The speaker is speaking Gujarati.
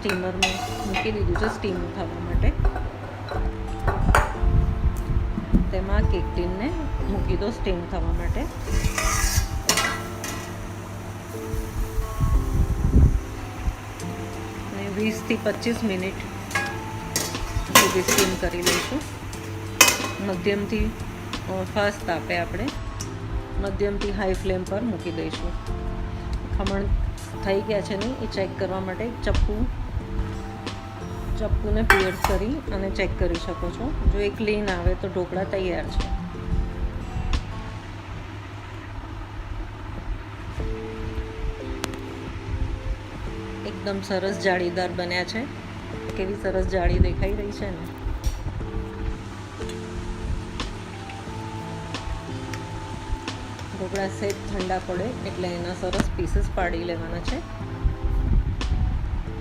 સ્ટીમરમાં મૂકી દીધું છે સ્ટીમ થવા માટે. તેમાં કેક ટીનને મૂકી દો સ્ટીમ થવા માટે. અને 20 થી 25 મિનિટ સુધી સ્ટીમ કરી લઈશું. મધ્યમથી ફાસ્ટ તાપે આપણે મધ્યમથી હાઈ ફ્લેમ પર મૂકી દઈશું. ખમણ થઈ ગયા છે નહીં એ ચેક કરવા માટે ચપ્પુને પિયર્સ કરી અને ચેક કરી શકો છો. જો એ ક્લીન આવે તો ઢોકળા તૈયાર છે. એકદમ સરસ જાળીદાર બન્યા છે. કેવી સરસ જાળી દેખાઈ રહી છે ને. ઢોકળા સહેજ ઠંડા પડે એટલે એના સરસ પીસીસ પાડી લેવાના છે.